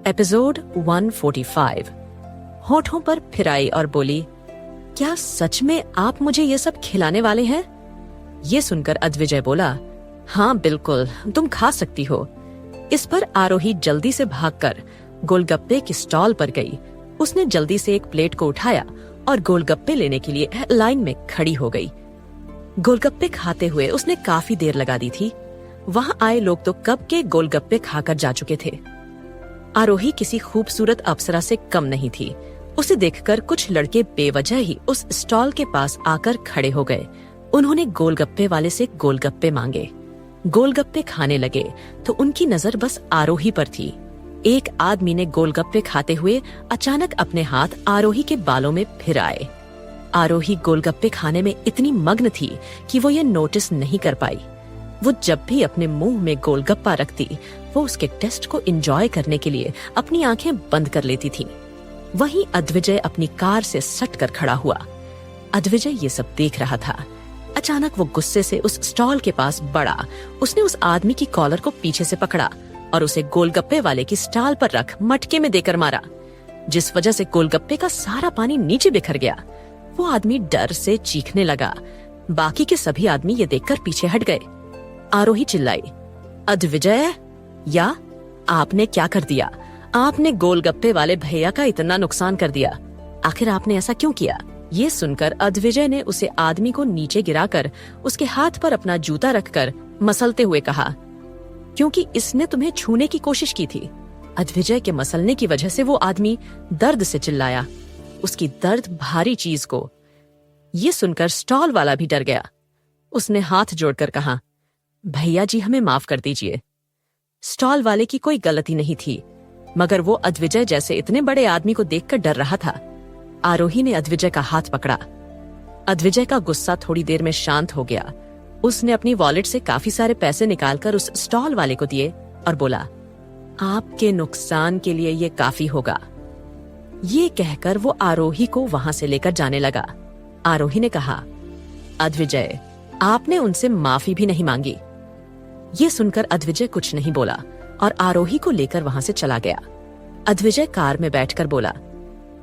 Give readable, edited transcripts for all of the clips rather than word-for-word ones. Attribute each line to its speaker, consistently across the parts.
Speaker 1: Episode 145। होठों पर फिर आई और बोली, क्या सच में आप मुझे ये सब खिलाने वाले हैं? ये सुनकर अद्विजय बोला, हाँ बिल्कुल, तुम खा सकती हो। इस पर आरोही जल्दी से भागकर गोलगप्पे की स्टॉल पर गई। उसने जल्दी से एक प्लेट को उठाया और गोलगप्पे लेने के लिए लाइन में खड़ी हो गई। गोलगप्पे खाते हुए उसने काफी देर लगा दी थी। वहां आए लोग तो कब के गोलगप्पे खाकर जा चुके थे। आरोही किसी खूबसूरत अप्सरा से कम नहीं थी। उसे देखकर कुछ लड़के बेवजह ही उस स्टॉल के पास आकर खड़े हो गए। उन्होंने गोलगप्पे वाले से गोलगप्पे मांगे। गोलगप्पे खाने लगे तो उनकी नजर बस आरोही पर थी। एक आदमी ने गोलगप्पे खाते हुए अचानक अपने हाथ आरोही के बालों में फिर आए। आरोही गोलगप्पे खाने में इतनी मग्न थी कि वो ये नोटिस नहीं कर पाई। वो जब भी अपने मुंह में गोलगप्पा रखती, वो उसके टेस्ट को एंजॉय करने के लिए अपनी आंखें बंद कर लेती थी। वहीं अद्विजय अपनी कार से सट कर खड़ा हुआ। अद्विजय ये सब देख रहा था। अचानक वो गुस्से से उस स्टॉल के पास बढ़ा। उसने उस आदमी की कॉलर को पीछे से पकड़ा और उसे गोलगप्पे वाले की स्टॉल पर रख मटके में देकर मारा, जिस वजह से गोलगप्पे का सारा पानी नीचे बिखर गया। वो आदमी डर से चीखने लगा। बाकी के सभी आदमी ये देखकर पीछे हट गए। आरोही चिल्लाई, अद्विजय, या आपने क्या कर दिया? आपने गोलगप्पे वाले भैया का इतना नुकसान कर दिया। आखिर आपने ऐसा क्यों किया? ये सुनकर अद्विजय ने उसे आदमी को नीचे गिराकर उसके हाथ पर अपना जूता रखकर मसलते हुए कहा, क्योंकि इसने तुम्हें छूने की कोशिश की थी। अद्विजय के मसलने की वजह से वो आदमी दर्द से चिल्लाया, उसकी दर्द भारी चीज को। ये सुनकर स्टॉल वाला भी डर गया। उसने हाथ जोड़कर कहा, भैया जी हमें माफ कर दीजिए। स्टॉल वाले की कोई गलती नहीं थी, मगर वो अद्विजय जैसे इतने बड़े आदमी को देखकर डर रहा था। आरोही ने अद्विजय का हाथ पकड़ा। अद्विजय का गुस्सा थोड़ी देर में शांत हो गया। उसने अपनी वॉलेट से काफी सारे पैसे निकालकर उस स्टॉल वाले को दिए और बोला, आपके नुकसान के लिए ये काफी होगा। ये कहकर वो आरोही को वहां से लेकर जाने लगा। आरोही ने कहा, अद्विजय, आपने उनसे माफी भी नहीं मांगी। ये सुनकर अद्विजय कुछ नहीं बोला और आरोही को लेकर वहां से चला गया। अद्विजय कार में बैठकर बोला,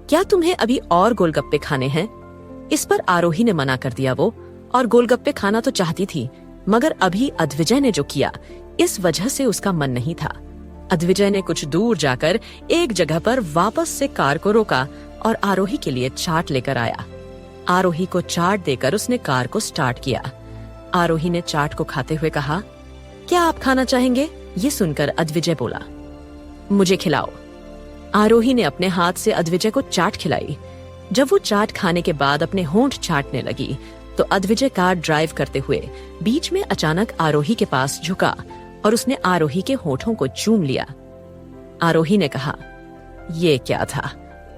Speaker 1: क्या तुम्हें अभी और गोलगप्पे खाने हैं? इस पर आरोही ने मना कर दिया। वो और गोलगप्पे खाना तो चाहती थी, मगर अभी अद्विजय ने जो किया, इस वजह से उसका मन नहीं था। अद्विजय ने कुछ दूर जाकर एक जगह पर वापस से कार को रोका और आरोही के लिए चाट लेकर आया। आरोही को चाट देकर उसने कार को स्टार्ट किया। आरोही ने चाट को खाते हुए कहा, क्या आप खाना चाहेंगे? ये सुनकर अद्विजय बोला, मुझे खिलाओ। आरोही ने अपने हाथ से अद्विजय को चाट खिलाई। जब वो चाट खाने के बाद अपने होंठ चाटने लगी तो अद्विजय कार ड्राइव करते हुए बीच में अचानक आरोही के पास झुका और उसने आरोही के होठों को चूम लिया। आरोही ने कहा, ये क्या था?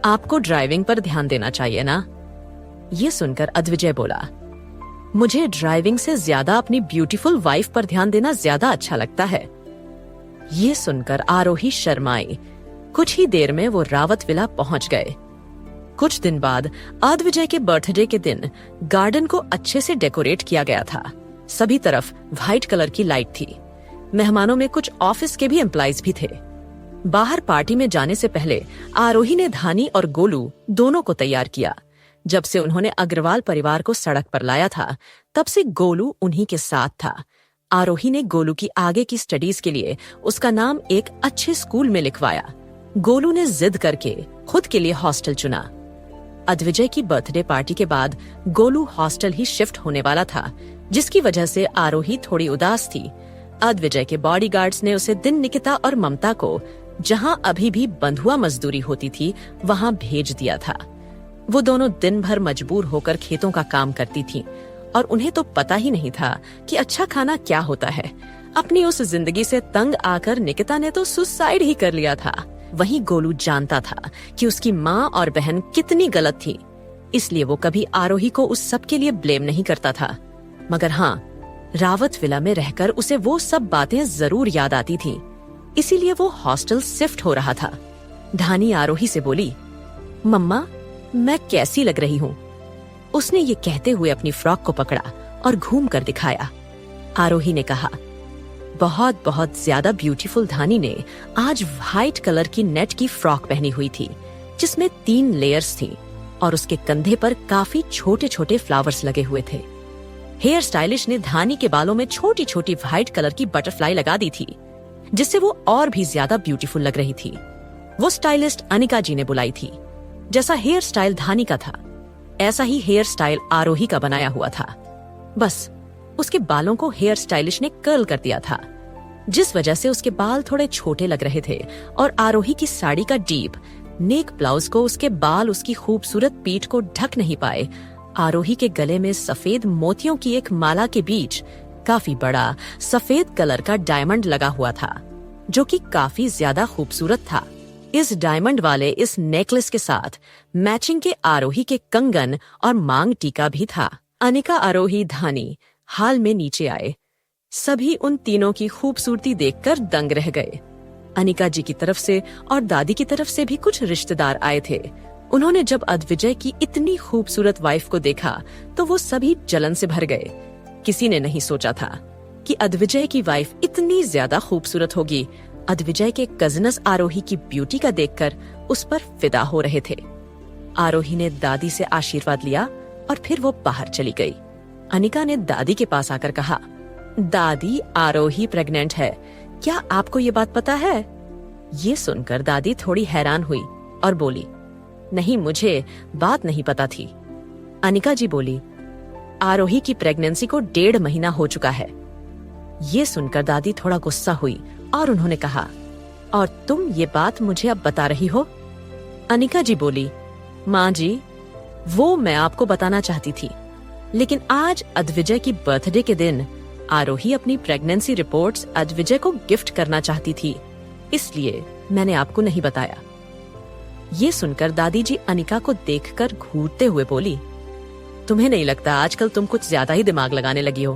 Speaker 1: आपको ड्राइविंग पर ध्यान देना चाहिए ना। ये सुनकर अद्विजय बोला, मुझे ड्राइविंग से ज्यादा अपनी ब्यूटीफुल वाइफ पर ध्यान देना ज्यादा अच्छा लगता है। ये सुनकर आरोही शर्माई। कुछ ही देर में वो रावत विला पहुंच गए। कुछ दिन बाद अद्विजय के बर्थडे के दिन गार्डन को अच्छे से डेकोरेट किया गया था। सभी तरफ व्हाइट कलर की लाइट थी। मेहमानों में कुछ ऑफिस के भी एम्प्लॉइज भी थे। बाहर पार्टी में जाने से पहले आरोही ने धानी और गोलू दोनों को तैयार किया। जब से उन्होंने अग्रवाल परिवार को सड़क पर लाया था, तब से गोलू उन्हीं के साथ था। आरोही ने गोलू की आगे की स्टडीज के लिए उसका नाम एक अच्छे स्कूल में लिखवाया। गोलू ने जिद करके खुद के लिए हॉस्टल चुना। अद्विजय की बर्थडे पार्टी के बाद गोलू हॉस्टल ही शिफ्ट होने वाला था, जिसकी वजह से आरोही थोड़ी उदास थी। अद्विजय के बॉडीगार्ड्स ने उसे दिन निकिता और ममता को, जहां अभी भी बंधुआ मजदूरी होती थी, वहां भेज दिया था। वो दोनों दिन भर मजबूर होकर खेतों का काम करती थीं और उन्हें तो पता ही नहीं था कि अच्छा खाना क्या होता है। अपनी उस जिंदगी से तंग आकर निकिता ने तो सुसाइड ही कर लिया था। वहीं गोलू जानता था कि उसकी माँ और बहन कितनी गलत थी, इसलिए वो कभी आरोही को उस सब के लिए ब्लेम नहीं करता था। मगर हाँ, रावत विला में रहकर उसे वो सब बातें जरूर याद आती थीं। इसीलिए वो हॉस्टल शिफ्ट हो रहा था। धानी आरोही से बोली, मम्मा, मैं कैसी लग रही हूँ? उसने ये कहते हुए अपनी फ्रॉक को पकड़ा और घूम कर दिखाया। आरोही ने कहा, बहुत बहुत ज्यादा ब्यूटीफुल धानी ने आज व्हाइट कलर की नेट की फ्रॉक पहनी हुई थी जिसमें 3 लेयर्स थी और उसके कंधे पर काफी छोटे छोटे फ्लावर्स लगे हुए थे। हेयर स्टाइलिश ने धानी के बालों में छोटी छोटी व्हाइट कलर की बटरफ्लाई लगा दी थी जिससे वो और भी ज्यादा ब्यूटीफुल लग रही थी। वो स्टाइलिस्ट अनिका जी ने बुलाई थी। जैसा हेयर स्टाइल धानी का था ऐसा ही हेयर स्टाइल आरोही का बनाया हुआ था, बस उसके बालों को हेयर स्टाइलिश ने कर्ल कर दिया था जिस वजह से उसके बाल थोड़े छोटे लग रहे थे और आरोही की साड़ी का डीप नेक ब्लाउज को उसके बाल उसकी खूबसूरत पीठ को ढक नहीं पाए। आरोही के गले में सफेद मोतियों की एक माला के बीच काफी बड़ा सफेद कलर का डायमंड लगा हुआ था जो कि काफी ज्यादा खूबसूरत था। इस डायमंड वाले इस नेकलेस के साथ मैचिंग के आरोही के कंगन और मांग टीका भी था। अनिका, आरोही, धानी हाल में नीचे आए। सभी उन तीनों की खूबसूरती देखकर दंग रह गए। अनिका जी की तरफ से और दादी की तरफ से भी कुछ रिश्तेदार आए थे। उन्होंने जब अद्विजय की इतनी खूबसूरत वाइफ को देखा तो वो सभी जलन से भर गए। किसी ने नहीं सोचा था कि अद्विजय की वाइफ इतनी ज्यादा खूबसूरत होगी। अद्विजय के कजनस आरोही की ब्यूटी का देखकर उस पर फिदा हो रहे थे। आरोही ने दादी से आशीर्वाद लिया और फिर वो बाहर चली गई। अनिका ने दादी के पास आकर कहा, दादी, आरोही प्रेग्नेंट है, क्या आपको ये बात पता है? ये सुनकर दादी थोड़ी हैरान हुई और बोली, नहीं, मुझे बात नहीं पता थी। अनिका जी बोली, आरोही की प्रेगनेंसी को 1.5 महीना हो चुका है। ये सुनकर दादी थोड़ा गुस्सा हुई और उन्होंने कहा, और तुम ये बात मुझे अब बता रही हो? अनिका जी बोली, माँ जी, वो मैं आपको बताना चाहती थी, लेकिन आज अद्विजय की बर्थडे के दिन आरोही अपनी प्रेगनेंसी रिपोर्ट्स अद्विजय को गिफ्ट करना चाहती थी, इसलिए मैंने आपको नहीं बताया। ये सुनकर दादी जी अनिका को देखकर घूरते हुए बोली, तुम्हें नहीं लगता आजकल तुम कुछ ज्यादा ही दिमाग लगाने लगी हो?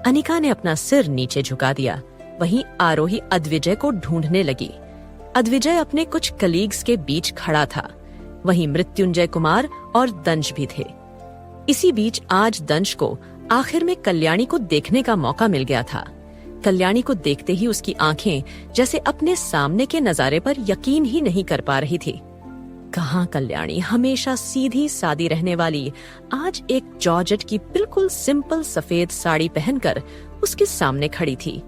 Speaker 1: अनिका ने अपना सिर नीचे झुका दिया। वहीं आरोही अद्विजय को ढूंढने लगी। अद्विजय अपने कुछ कलीग्स के बीच खड़ा था। वहीं मृत्युंजय कुमार और दंश भी थे। इसी बीच आज दंश को आखिर में कल्याणी को देखने का मौका मिल गया था। कल्याणी को देखते ही उसकी आंखें जैसे अपने सामने के नजारे पर यकीन ही नहीं कर पा रही थी। कहाँ कल्याणी, हमेशा सीधी सादी रहने वाली, आज एक जॉर्जेट की बिल्कुल सिंपल सफेद साड़ी पहनकर उसके सामने खड़ी थी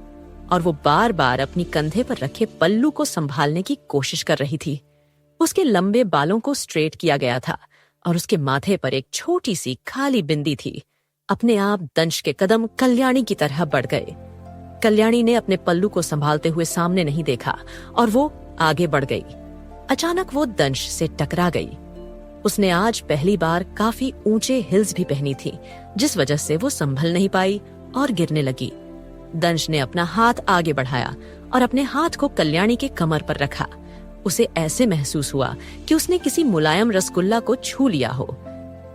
Speaker 1: और वो बार बार अपनी कंधे पर रखे पल्लू को संभालने की कोशिश कर रही थी। उसके लंबे बालों को स्ट्रेट किया गया था और उसके माथे पर एक छोटी सी खाली बिंदी थी। अपने आप दंश के कदम कल्याणी की तरह बढ़ गए। कल्याणी ने अपने पल्लू को संभालते हुए सामने नहीं देखा और वो आगे बढ़ गई। अचानक वो दंश से टकरा गई। उसने आज पहली बार काफी ऊंचे हिल्स भी पहनी थी, जिस वजह से वो संभल नहीं पाई और गिरने लगी। दंश ने अपना हाथ आगे बढ़ाया और अपने हाथ को कल्याणी के कमर पर रखा। उसे ऐसे महसूस हुआ कि उसने किसी मुलायम रसगुल्ला को छू लिया हो।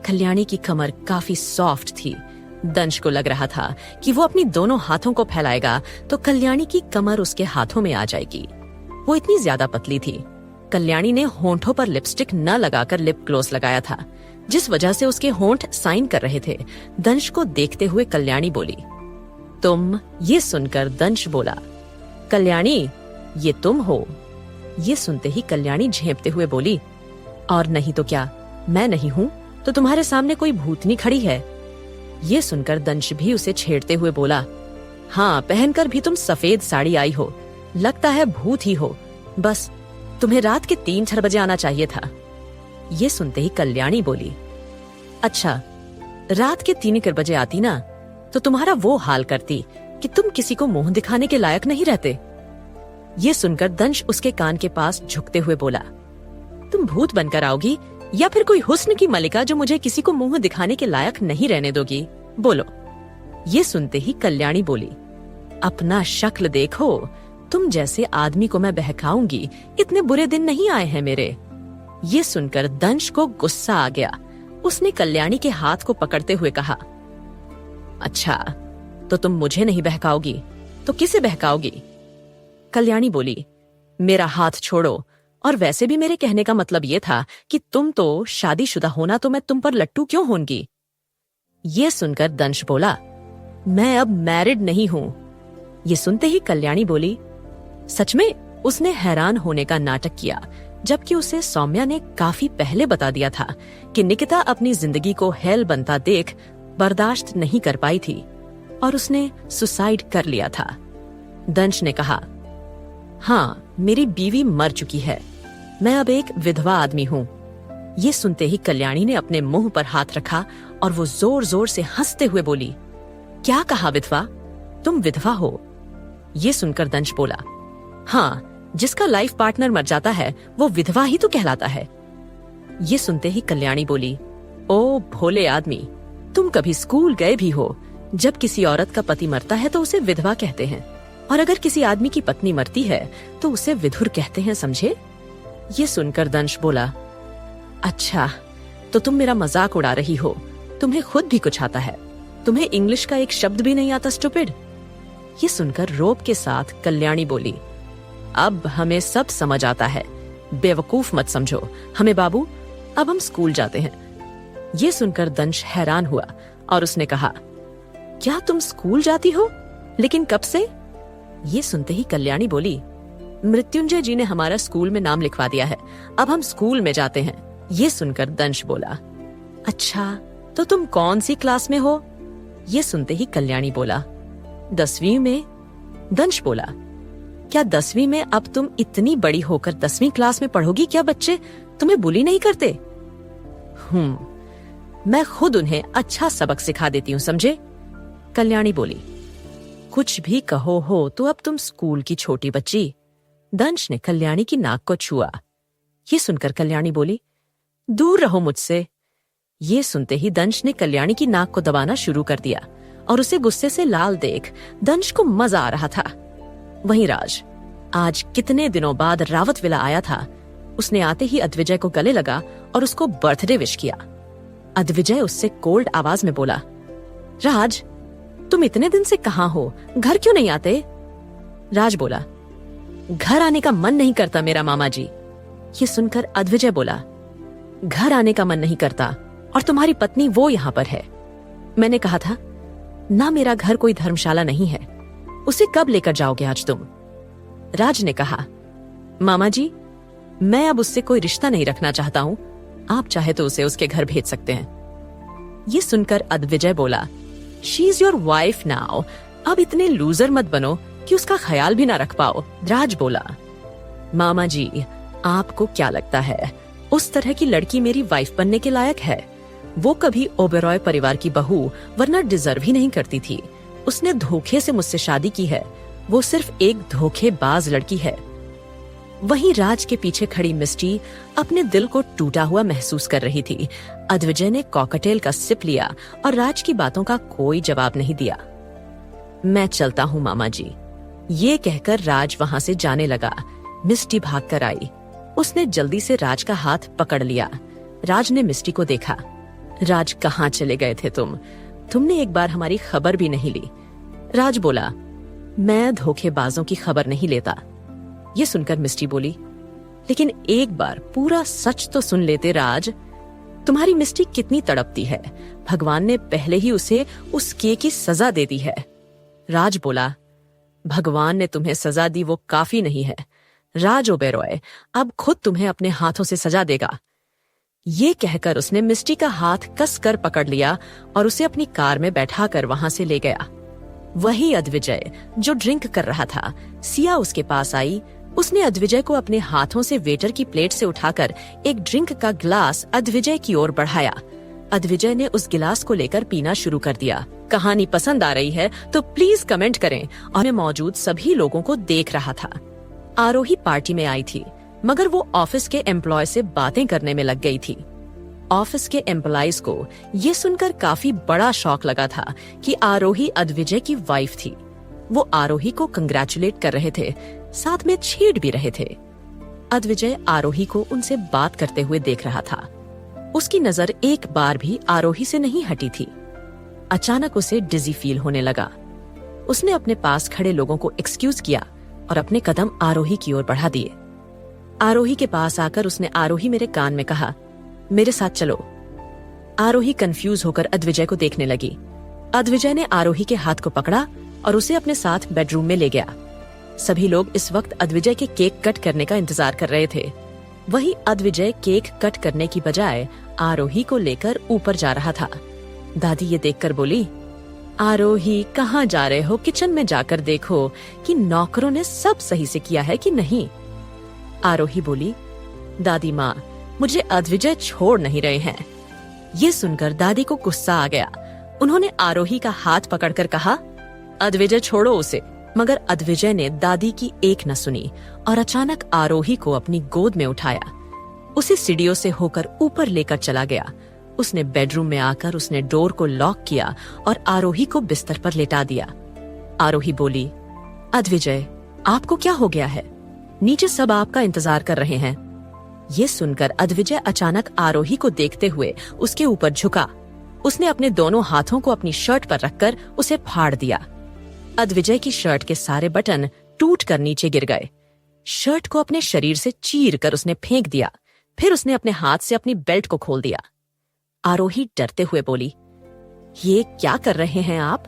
Speaker 1: कल्याणी की कमर काफी सॉफ्ट थी। दंश को लग रहा था कि वो अपनी दोनों हाथों को फैलाएगा तो कल्याणी की कमर उसके हाथों में आ जाएगी। वो इतनी ज्यादा पतली थी। कल्याणी ने होंठों पर लिपस्टिक न लगाकर लिप ग्लोस लगाया था, जिस वजह से उसके होंठ साइन कर रहे थे। दंश को देखते हुए कल्याणी बोली, तुम? ये सुनकर दंश बोला, कल्याणी, ये तुम हो? ये सुनते ही कल्याणी झेंपते हुए बोली, और नहीं तो क्या, मैं नहीं हूँ तो तुम्हारे सामने कोई भूतनी खड़ी है। ये सुनकर दंश भी उसे छेड़ते हुए बोला, हाँ, पहनकर भी तुम सफेद साड़ी आई हो, लगता है भूत ही हो। बस तुम्हें रात के 3-4 बजे आना चाहिए था। ये सुनते ही कल्याणी बोली, अच्छा, रात के 3 बजे आती ना तो तुम्हारा वो हाल करती कि तुम किसी को मुंह दिखाने के लायक नहीं रहते। ये सुनकर दंश उसके कान के पास झुकते हुए बोला, तुम भूत बनकर आओगी या फिर कोई हुस्न की मलिका जो मुझे किसी को मुंह दिखाने के लायक नहीं रहने दोगी? बोलो। ये सुनते ही कल्याणी बोली, अपना शक्ल देखो, तुम जैसे आदमी को मैं बहकाऊंगी, इतने बुरे दिन नहीं आए हैं मेरे। ये सुनकर दंश को गुस्सा आ गया। उसने कल्याणी के हाथ को पकड़ते हुए कहा, अच्छा, तो तुम मुझे नहीं बहकाओगी तो किसे बहकाओगी? कल्याणी बोली, मेरा हाथ छोड़ो, और वैसे भी मेरे कहने का मतलब ये था कि तुम तो शादीशुदा होना तो मैं तुम पर लट्टू क्यों होंगी? ये सुनकर दंश बोला, मैं अब मैरिड नहीं हूं। ये सुनते ही कल्याणी बोली, सच में? उसने हैरान होने का नाटक किया, जबकि उसे सौम्या ने काफी पहले बता दिया था कि निकिता अपनी जिंदगी को हेल बनता देख बर्दाश्त नहीं कर पाई थी और उसने सुसाइड कर लिया था। दंश ने कहा, हाँ, मेरी बीवी मर चुकी है, मैं अब एक विधवा आदमी हूँ। ये सुनते ही कल्याणी ने अपने मुंह पर हाथ रखा और वो जोर जोर से हंसते हुए बोली, क्या कहा विधवा? तुम विधवा हो? ये सुनकर दंश बोला, हाँ, जिसका लाइफ पार्टनर मर जाता है वो विधवा ही तो कहलाता है। ये सुनते ही कल्याणी बोली, ओ भोले आदमी, तुम कभी स्कूल गए भी हो? जब किसी औरत का पति मरता है तो उसे विधवा कहते हैं, और अगर किसी आदमी की पत्नी मरती है तो उसे विधुर कहते हैं, समझे? ये सुनकर दंश बोला, अच्छा, तो तुम मेरा मजाक उड़ा रही हो? तुम्हें खुद भी कुछ आता है? तुम्हें इंग्लिश का एक शब्द भी नहीं आता, स्टूपिड? ये सुनकर रोब के साथ कल्याणी बोली, अब हमें सब समझ आता है, बेवकूफ मत समझो हमें बाबू, अब हम स्कूल जाते हैं। ये सुनकर दंश हैरान हुआ और उसने कहा, क्या तुम स्कूल जाती हो? लेकिन कब से? ये सुनते ही कल्याणी बोली, मृत्युंजय जी ने हमारा स्कूल में नाम लिखवा दिया है, अब हम स्कूल में जाते हैं। ये सुनकर दंश बोला, अच्छा, तो तुम कौन सी क्लास में हो? ये सुनते ही कल्याणी बोला, 10वीं में। दंश बोला, क्या 10वीं में? अब तुम इतनी बड़ी होकर 10वीं क्लास में पढ़ोगी क्या? बच्चे तुम्हें बुली नहीं करते? मैं खुद उन्हें अच्छा सबक सिखा देती हूँ, समझे? कल्याणी बोली, कुछ भी कहो हो तो अब तुम स्कूल की छोटी बच्ची। दंश ने कल्याणी की नाक को छुआ। ये सुनकर कल्याणी बोली, दूर रहो मुझसे। ये सुनते ही दंश ने कल्याणी की नाक को दबाना शुरू कर दिया और उसे गुस्से से लाल देख दंश को मजा आ रहा था। वहीं राज आज कितने दिनों बाद रावत विला आया था। उसने आते ही अद्विजय को गले लगा और उसको बर्थडे विश किया। अद्विजय उससे कोल्ड आवाज में बोला, राज, तुम इतने दिन से कहाँ हो? घर क्यों नहीं आते? राज बोला, घर आने का मन नहीं करता मेरा मामा जी। ये सुनकर अद्विजय बोला, घर आने का मन नहीं करता और तुम्हारी पत्नी वो यहाँ पर है। मैंने कहा था ना, मेरा घर कोई धर्मशाला नहीं है, उसे कब लेकर जाओगे आज तुम? राज ने कहा, मामा जी, मैं अब उससे कोई रिश्ता नहीं रखना चाहता हूँ, आप चाहे तो उसे उसके घर भेज सकते हैं। ये सुनकर अद्विजय बोला, she is your wife now, अब इतने लूजर मत बनो कि उसका ख्याल भी ना रख पाओ। राज बोला, मामा जी, आपको क्या लगता है उस तरह की लड़की मेरी वाइफ बनने के लायक है? वो कभी ओबेरॉय परिवार की बहू वरना डिजर्व ही नहीं करती थी। उसने धोखे से मुझसे शादी की है। वो सिर्फ एक धोखेबाज लड़की है। वहीं राज के पीछे खड़ी मिस्टी अपने दिल को टूटा हुआ महसूस कर रही थी। अद्विजय ने कॉकटेल का सिप लिया और राज की बातों का कोई जवाब नहीं दिया। मैं चलता हूँ मामा जी। ये कहकर राज वहां से जाने लगा। मिस्टी भागकर आई। उसने जल्दी से राज का हाथ पकड़ लिया। राज ने मिस्टी को देखा। राज, कहाँ चले गए थे तुमने एक बार हमारी खबर भी नहीं ली। राज बोला, मैं धोखेबाजों की खबर नहीं लेता। ये सुनकर मिस्टी बोली, लेकिन एक बार पूरा सच तो सुन लेते राज। तुम्हारी मिस्टी कितनी तड़पती है, भगवान ने पहले ही उसे उस किए की सजा दे दी है। राज बोला, भगवान ने तुम्हें सजा दी वो काफी नहीं है। राज ओबेरॉय अब खुद तुम्हें अपने हाथों से सजा देगा। ये कहकर उसने मिस्टी का हाथ कसकर पकड़ लिया और उसे अपनी कार में बैठाकर वहां से ले गया। वही अद्विजय जो ड्रिंक कर रहा था, सिया उसके पास आई। उसने अद्विजय को अपने हाथों से वेटर की प्लेट से उठाकर एक ड्रिंक का गिलास अद्विजय की ओर बढ़ाया। अद्विजय ने उस गिलास को लेकर पीना शुरू कर दिया। कहानी पसंद आ रही है तो प्लीज कमेंट करें। और मैं मौजूद सभी लोगों को देख रहा था। आरोही पार्टी में आई थी, मगर वो ऑफिस के एम्प्लॉय से बातें करने में लग गई थी। ऑफिस के एम्प्लॉइज को ये सुनकर काफी बड़ा शॉक लगा था कि आरोही अद्विजय की वाइफ थी। वो आरोही को कंग्रेचुलेट कर रहे थे, साथ में छेड़ भी रहे थे। अद्विजय आरोही को उनसे बात करते हुए देख रहा था। उसकी नजर एक बार भी आरोही से नहीं हटी थी। अचानक उसे डिजी फील होने लगा। उसने अपने पास खड़े लोगों को एक्सक्यूज किया और अपने कदम आरोही की ओर बढ़ा दिए। आरोही के पास आकर उसने आरोही मेरे कान में कहा, मेरे साथ चलो। आरोही कंफ्यूज होकर अद्विजय को देखने लगी। अद्विजय ने आरोही के हाथ को पकड़ा और उसे अपने साथ बेडरूम में ले गया। सभी लोग इस वक्त अद्विजय के केक कट करने का इंतजार कर रहे थे। वही अद्विजय केक कट करने की बजाय आरोही को लेकर ऊपर जा रहा था। दादी ये देखकर बोली, आरोही कहाँ जा रहे हो? किचन में जाकर देखो कि नौकरों ने सब सही से किया है कि नहीं। आरोही बोली, दादी माँ, मुझे अद्विजय छोड़ नहीं रहे हैं। ये सुनकर दादी को गुस्सा आ गया। उन्होंने आरोही का हाथ पकड़कर कहा, अद्विजय छोड़ो उसे। मगर अद्विजय ने दादी की एक न सुनी और अचानक आरोही को अपनी गोद में उठाया। उसे सीढ़ियों से होकर ऊपर लेकर चला गया। उसने बेडरूम में आकर उसने डोर को लॉक किया और आरोही को बिस्तर पर लेटा दिया। आरोही बोली, अद्विजय, आपको क्या हो गया है? नीचे सब आपका इंतजार कर रहे हैं। ये सुनकर अद्विजय अचानक आरोही को देखते हुए उसके ऊपर झुका। उसने अपने दोनों हाथों को अपनी शर्ट पर रखकर उसे फाड़ दिया। अद्विजय की शर्ट के सारे बटन टूट कर नीचे गिर गए। शर्ट को अपने शरीर से चीर कर उसने फेंक दिया। फिर उसने अपने हाथ से अपनी बेल्ट को खोल दिया। आरोही डरते हुए बोली, ये क्या कर रहे हैं आप?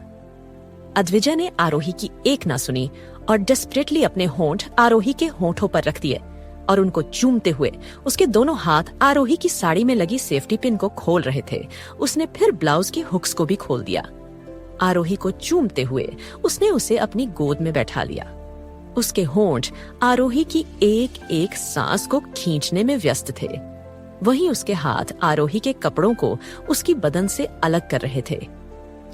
Speaker 1: अद्विजय ने आरोही की एक ना सुनी और डेस्परेटली अपने होंठ आरोही के होंठों पर रख दिए और उनको चूमते हुए उसके दोनों हाथ आरोही की साड़ी में लगी सेफ्टी पिन को खोल रहे थे। उसने फिर ब्लाउज की हुक्स को भी खोल दिया। आरोही को चूमते हुए उसने उसे अपनी गोद में बैठा लिया। उसके होंठ आरोही की एक एक सांस को खींचने में व्यस्त थे। वहीं उसके हाथ आरोही के कपड़ों को उसकी बदन से अलग कर रहे थे।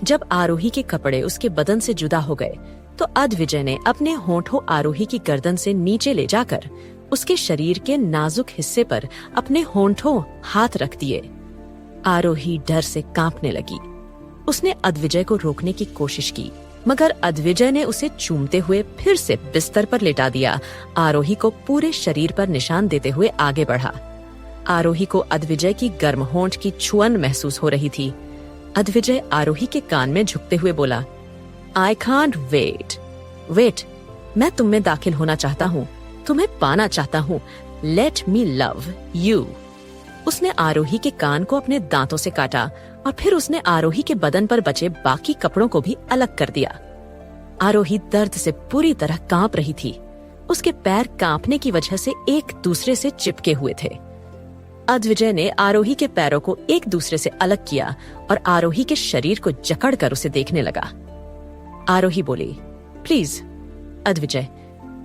Speaker 1: जब आरोही के कपड़े उसके बदन से जुदा हो गए तो अद्विजय ने अपने होंठों आरोही की गर्दन से नीचे ले जाकर उसके शरीर के नाजुक हिस्से पर अपने होंठों हाथ रख दिए। आरोही डर से कांपने लगी। उसने अद्विजय को रोकने की कोशिश की, मगर अद्विजय ने उसे चूमते हुए फिर से बिस्तर पर लेटा दिया। आरोही को पूरे शरीर पर निशान देते हुए आगे बढ़ा। आरोही को अद्विजय की गर्म होंठ की छुअन महसूस हो रही थी। अद्विजय आरोही के कान में झुकते हुए बोला, आई कांट वेट, मैं तुम में दाखिल होना चाहता हूँ, तुम्हें पाना चाहता हूँ। Let me love you. उसने आरोही के कान को अपने दांतों से काटा और फिर उसने आरोही के बदन पर बचे बाकी कपड़ों को भी अलग कर दिया। आरोही दर्द से पूरी तरह कांप रही थी। उसके पैर कांपने की वजह से एक दूसरे से चिपके हुए थे। अद्विजय ने आरोही के पैरों को एक दूसरे से अलग किया और आरोही के शरीर को जकड़कर उसे देखने लगा। आरोही बोली, प्लीज अद्विजय,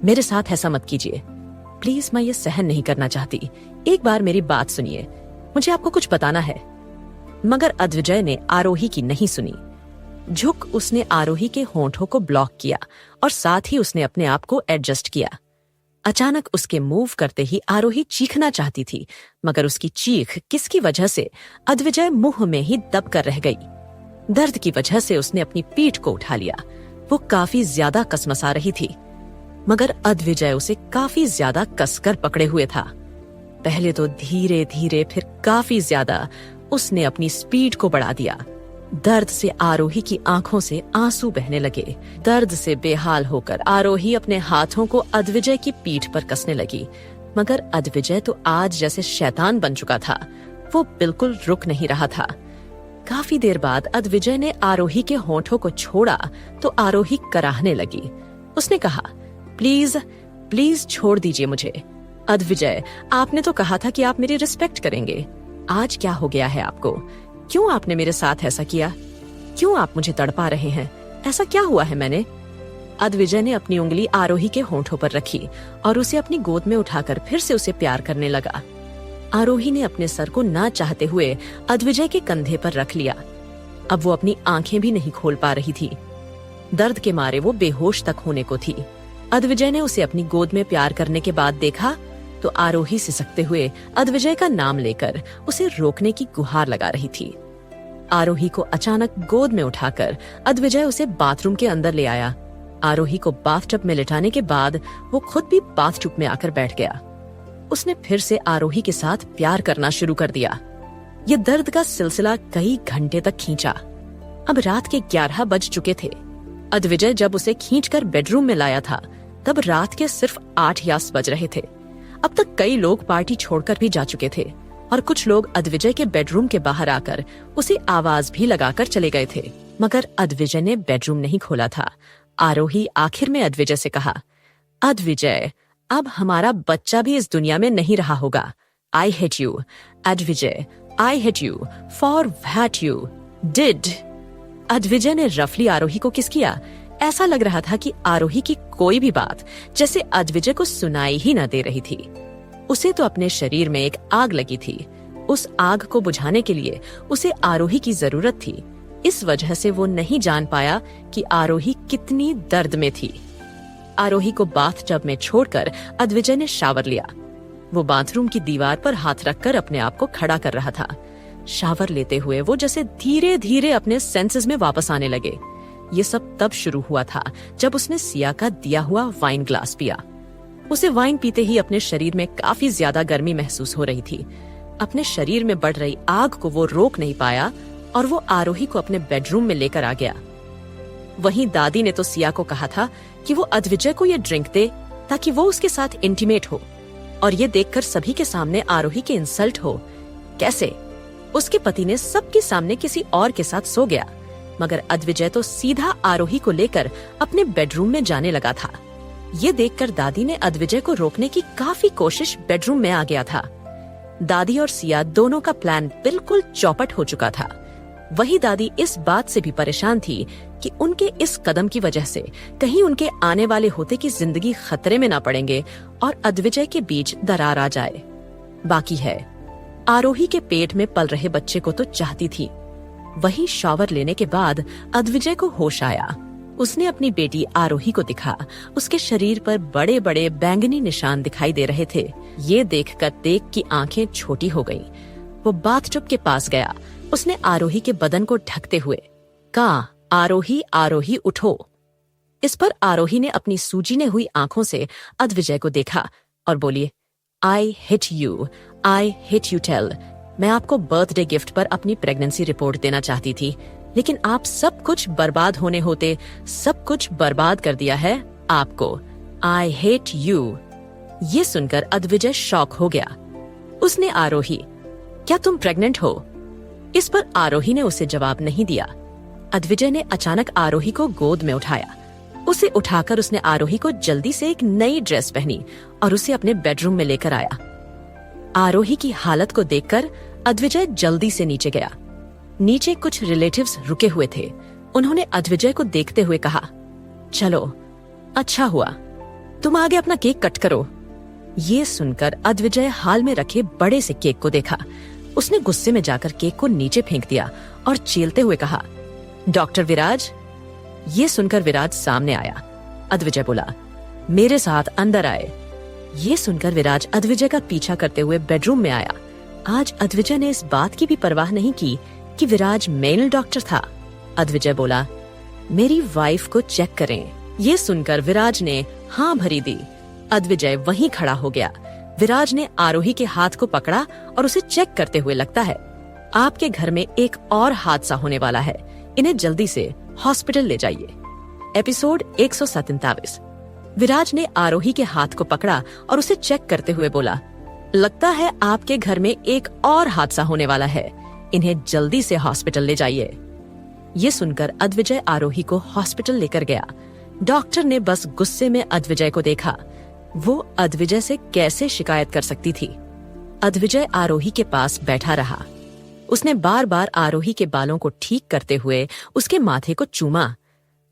Speaker 1: मेरे साथ ऐसा मत कीजिए। प्लीज, मैं ये सहन नहीं करना चाहती। एक बार मेरी बात सुनिए, मुझे आपको कुछ बताना है। मगर अद्विजय ने आरोही की नहीं सुनी। झुक उसने आरोही के होंठों को ब्लॉक किया और साथ ही उसने अपने आप को एडजस्ट किया। अचानक उसके मूव करते ही आरोही चीखना चाहती थी, मगर उसकी चीख किसकी वजह से अद्विजय मुंह में ही दब कर रह गई। दर्द की वजह से उसने अपनी पीठ को उठा लिया। वो काफी ज्यादा कसमसा रही थी, मगर अद्विजय उसे काफी ज्यादा कसकर पकड़े हुए था। पहले तो धीरे धीरे, फिर काफी ज्यादा उसने अपनी स्पीड को बढ़ा दिया। दर्द से आरोही की आंखों से आंसू बहने लगे। दर्द से बेहाल होकर आरोही अपने हाथों को अद्विजय की पीठ पर कसने लगी, मगर अद्विजय तो आज जैसे शैतान बन चुका था। वो बिल्कुल रुक नहीं रहा था। काफी देर बाद अद्विजय ने आरोही के होंठों को छोड़ा तो आरोही कराहने लगी। उसने कहा, प्लीज प्लीज छोड़ दीजिए मुझे। अद्विजय, आपने तो कहा था कि आप मेरी रिस्पेक्ट करेंगे। आज क्या हो गया है आपको? क्यों आपने मेरे साथ ऐसा किया? क्यों आप मुझे तड़पा रहे हैं? ऐसा क्या हुआ है मैंने? अद्विजय ने अपनी उंगली आरोही के होंठों पर रखी और उसे अपनी गोद में उठाकर फिर से उसे प्यार करने लगा। आरोही ने अपने सर को ना चाहते हुए अद्विजय के कंधे पर रख लिया। अब वो अपनी आंखें भी नहीं खोल पा रही थी। दर्द के मारे वो बेहोश तक होने को थी। अद्विजय ने उसे अपनी गोद में प्यार करने के बाद देखा तो आरोही सिसकते हुए अद्विजय का नाम लेकर उसे रोकने की गुहार लगा रही थी। आरोही को अचानक गोद में उठाकर अद्विजय उसे बाथरूम के अंदर ले आया। आरोही को बाथटब में लिटाने के बाद वो खुद भी बाथटब में आकर बैठ गया। उसने फिर से आरोही के साथ प्यार करना शुरू कर दिया। ये दर्द का सिलसिला कई घंटे तक खींचा। अब रात के 11 बज चुके थे। अद्विजय जब उसे खींचकर बेडरूम में लाया था तब रात के सिर्फ 8 या 10 बज रहे थे। अब तक कई लोग पार्टी छोड़कर भी जा चुके थे और कुछ लोग अद्विजय के बेडरूम के बाहर आकर उसे आवाज भी लगाकर चले गए थे, मगर अद्विजय ने बेडरूम नहीं खोला था आरोही आखिर में अद्विजय से कहा, अद्विजय, अब हमारा बच्चा भी इस दुनिया में नहीं रहा होगा। I hate you Advijay, I hate you for what you did. Advijay ने रफली आरोही को किस किया। ऐसा लग रहा था कि आरोही की कोई भी बात जैसे अद्विजय को सुनाई ही न दे रही थी। उसे तो अपने शरीर में एक आग लगी थी। उस आग को बुझाने के लिए उसे आरोही की जरूरत थी। इस वजह से वो नहीं जान पाया कि आरोही कितनी दर्द में थी। आरोही को बाथटब में छोड़कर अद्विजय ने शावर लिया। वो बाथरूम की दीवार पर हाथ रखकर अपने आप को खड़ा कर रहा था। शावर लेते हुए वो जैसे धीरे धीरे अपने सेंसेस में वापस आने लगे। ये सब तब शुरू हुआ था जब उसने सिया का दिया हुआ वाइन ग्लास पिया। उसे वाइन पीते ही अपने शरीर में काफी ज्यादा गर्मी महसूस हो रही थी। अपने शरीर में बढ़ रही आग को वो रोक नहीं पाया और वो आरोही को अपने बेडरूम में लेकर आ गया। वहीं दादी ने तो सिया को कहा था कि वो अद्विजय को ये ड्रिंक दे ताकि वो उसके साथ इंटीमेट हो, और ये देखकर सभी के सामने आरोही के इंसल्ट हो। कैसे? उसके पति ने सबके सामने किसी और के साथ सो गया, मगर अद्विजय तो सीधा आरोही को लेकर अपने बेडरूम में जाने लगा था। ये देखकर दादी ने अद्विजय को रोकने की काफी कोशिश बेडरूम में आ गया था। दादी और सिया दोनों का प्लान बिल्कुल चौपट हो चुका था। वही दादी इस बात से भी परेशान थी कि उनके इस कदम की वजह से कहीं उनके आने वाले होते की जिंदगी खतरे में ना पड़ेंगे और अद्विजय के बीच दरार आ जाए। बाकी है, आरोही के पेट में पल रहे बच्चे को तो चाहती थी। वही शॉवर लेने के बाद अद्विजय को होश आया। उसने अपनी बेटी आरोही को दिखा। उसके शरीर पर बड़े बड़े बैंगनी निशान दिखाई दे रहे थे। ये देखकर देख की आंखें छोटी हो गईं। वो बाथटब के पास गया। उसने आरोही के बदन को ढकते हुए कहा, आरोही आरोही उठो। इस पर आरोही ने अपनी सूजीने हुई आंखों से अद्विजय को देखा और बोली, आई हिट यू टेल। मैं आपको बर्थडे गिफ्ट पर अपनी प्रेगनेंसी रिपोर्ट देना चाहती थी, लेकिन आप सब कुछ बर्बाद होने होते सब कुछ बर्बाद कर दिया है आपको। आई हेट यू। ये सुनकर अद्विजय शॉक हो गया। उसने आरोही, क्या तुम प्रेग्नेंट हो? इस पर आरोही ने उसे जवाब नहीं दिया। अद्विजय ने अचानक आरोही को गोद में उठाया। उसे उठाकर उसने आरोही को जल्दी से एक नई ड्रेस पहनी और उसे अपने बेडरूम में लेकर आया। आरोही की हालत को देखकर अद्विजय जल्दी से नीचे गया। नीचे कुछ रिलेटिव्स रुके हुए थे। उन्होंने अद्विजय को देखते हुए कहा, चलो अच्छा हुआ, तुम आगे अपना केक कट करो। ये सुनकर अद्विजय हाल में रखे बड़े से केक को देखा। उसने गुस्से में जाकर केक को नीचे फेंक दिया और चीलते हुए कहा, डॉक्टर विराज। ये सुनकर विराज सामने आया। अद्विजय बोला, मेरे साथ अंदर आए। ये सुनकर विराज अद्विजय का पीछा करते हुए बेडरूम में आया। आज अद्विजय ने इस बात की भी परवाह नहीं की कि विराज मेल डॉक्टर था। अद्विजय बोला, मेरी वाइफ को चेक करें। ये सुनकर विराज ने हाँ भरी दी। अद्विजय वहीं खड़ा हो गया। विराज ने आरोही के हाथ को पकड़ा और उसे चेक करते हुए, लगता है आपके घर में एक और हादसा होने वाला है, इन्हें जल्दी से हॉस्पिटल ले जाइए। एपिसोड 127। विराज ने आरोही के हाथ को पकड़ा और उसे चेक करते हुए बोला, लगता है आपके घर में एक और हादसा होने वाला है, इन्हें जल्दी से हॉस्पिटल ले जाइए। ये सुनकर अद्विजय आरोही को हॉस्पिटल लेकर गया। डॉक्टर ने बस गुस्से में अद्विजय को देखा। वो अद्विजय से कैसे शिकायत कर सकती थी। अद्विजय आरोही के पास बैठा रहा। उसने बार बार आरोही के बालों को ठीक करते हुए उसके माथे को चूमा।